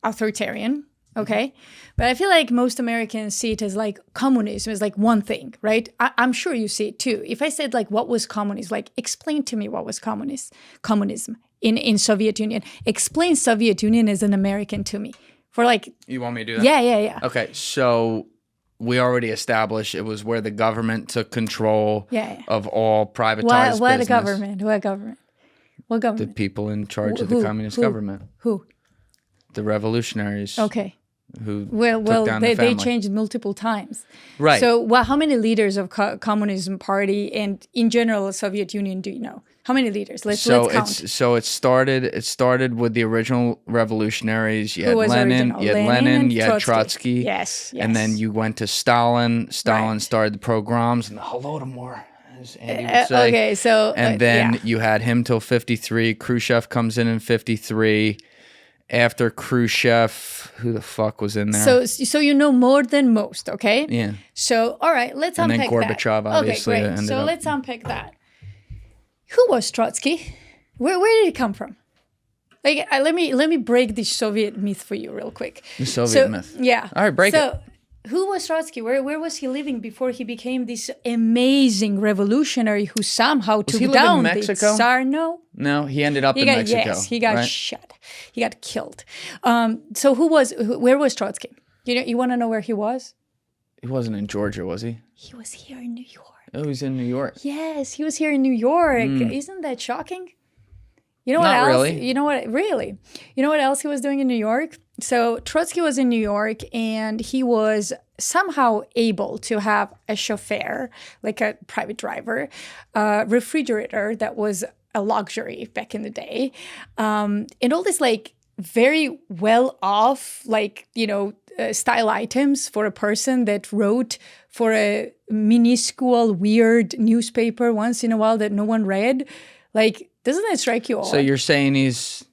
authoritarian. Okay. But I feel like most Americans see it as like communism is like one thing, right? I'm sure you see it too. If I said like, what was communism? Like, explain to me what was communism in Soviet Union. Explain Soviet Union as an American to me. For like... You want me to do that? Yeah. Okay, so we already established it was where the government took control of all privatized business. What government? What government? What government? The people in charge of the communist government. Who? The revolutionaries. Okay. Who well, took down the family. They changed multiple times. Right. So, how many leaders of Communism Party and in general Soviet Union do you know? How many leaders? Let's count. It started with the original revolutionaries. You had Lenin, you had Trotsky. Yes. And then you went to Stalin. Stalin started the pogroms and the Holodomor, as Andy would say. Okay, so and then you had him till 53. Khrushchev comes in 53. After Khrushchev, who the fuck was in there? So you know more than most, okay? Yeah. So, all right, let's unpack that. And then Gorbachev, obviously. Okay, great. So let's unpack that. Who was Trotsky? Where did he come from? Like, let me break this Soviet myth for you real quick. The Soviet myth. Yeah. All right, break it. So, who was Trotsky? Where was he living before he became this amazing revolutionary who somehow took down the Tsar? No, he ended up in Mexico. Yes, he got shot. He got killed. So where was Trotsky? You want to know where he was? He wasn't in Georgia, was he? He was here in New York. Oh, he's in New York. Yes, he was here in New York. Isn't that shocking? You know what Not else? really. You know what? Really? You know what else he was doing in New York? So Trotsky was in New York, and he was somehow able to have a chauffeur, like a private driver, refrigerator that was a luxury back in the day, and all this like very well off, like, style items for a person that wrote for a minuscule, weird newspaper once in a while that no one read. Like, doesn't that strike you all? So you're saying he's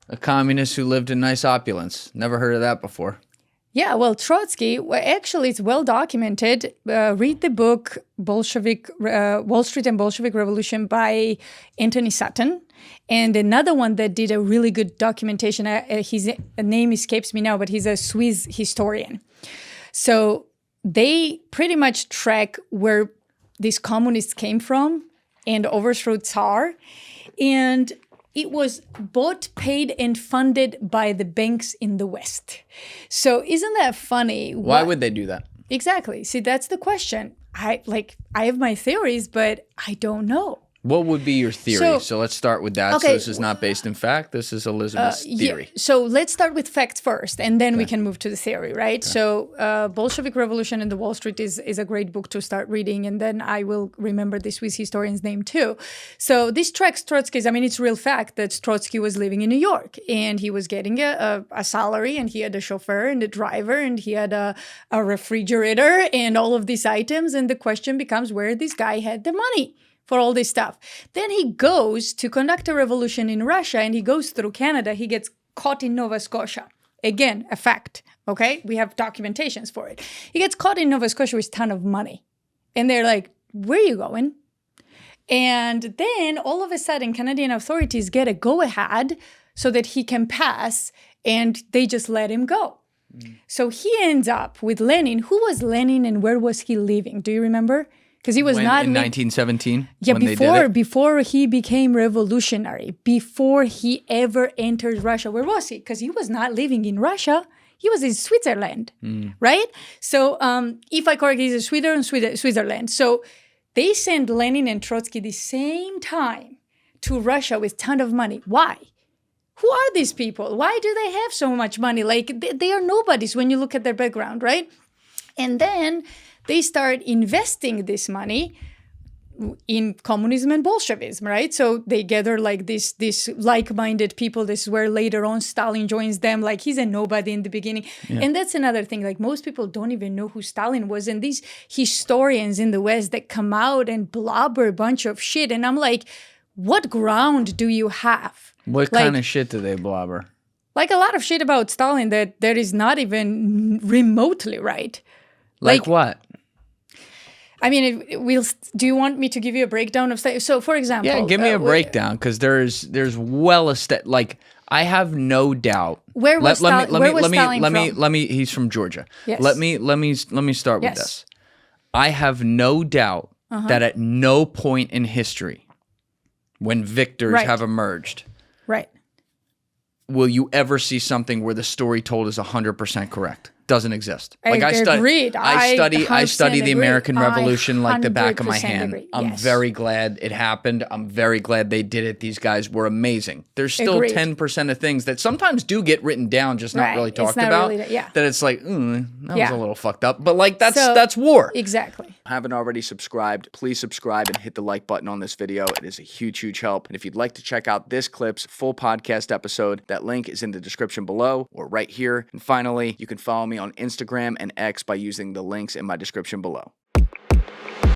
a communist who lived in nice opulence. Never heard of that before. Yeah, well, Trotsky, actually, it's well documented. Read the book Wall Street and Bolshevik Revolution by Anthony Sutton. And another one that did a really good documentation, his name escapes me now, but he's a Swiss historian. So they pretty much track where these communists came from and overthrew Tsar. And it was bought, paid, and funded by the banks in the West. So isn't that funny? Why would they do that? Exactly. See, that's the question. I have my theories, but I don't know. What would be your theory? So let's start with that. Okay. So this is not based in fact. This is Elizabeth's theory. Yeah. So let's start with facts first, and then we can move to the theory, right? Okay. So Bolshevik Revolution and the Wall Street is a great book to start reading, and then I will remember the Swiss historian's name too. So this tracks Trotsky's. I mean, it's real fact that Trotsky was living in New York, and he was getting a salary, and he had a chauffeur and a driver, and he had a refrigerator and all of these items. And the question becomes where this guy had the money for all this stuff. Then he goes to conduct a revolution in Russia, and he goes through Canada. He gets caught in Nova Scotia. Again, a fact, okay? We have documentations for it. He gets caught in Nova Scotia with a ton of money. And they're like, where are you going? And then all of a sudden, Canadian authorities get a go-ahead so that he can pass, and they just let him go. So he ends up with Lenin. Who was Lenin, and where was he living? Do you remember? Because he was not in 1917. Yeah, before he became revolutionary, before he ever entered Russia. Where was he? Because he was not living in Russia. He was in Switzerland, right? So if I correct, he's in Switzerland. So they sent Lenin and Trotsky the same time to Russia with a ton of money. Why? Who are these people? Why do they have so much money? Like, they are nobodies when you look at their background, right? And then they start investing this money in communism and Bolshevism, right? So they gather like this like-minded people. This is where later on Stalin joins them. Like, he's a nobody in the beginning. Yeah. And that's another thing. Like, most people don't even know who Stalin was. And these historians in the West that come out and blubber a bunch of shit. And I'm like, what ground do you have? What kind of shit do they blubber? Like, a lot of shit about Stalin that is not even remotely right. Like what? I mean, do you want me to give you a breakdown of stuff? So, for example, yeah, give me a breakdown, because there's like, I have no doubt. Where was Stalin? He's from Georgia. Yes. Let me start with this. I have no doubt that at no point in history, when victors have emerged, will you ever see something where the story told is 100% correct. Doesn't exist. Like I study the American Revolution like the back of my hand. Agree. I'm very glad it happened. I'm very glad they did it. These guys were amazing. There's still 10% of things that sometimes do get written down, just not really talked about. That it's like, that was a little fucked up. But like that's war. Exactly. Haven't already subscribed, please subscribe and hit the like button on this video. It is a huge, huge help. And if you'd like to check out this clip's full podcast episode, that link is in the description below or right here. And finally, you can follow me on Instagram and X by using the links in my description below.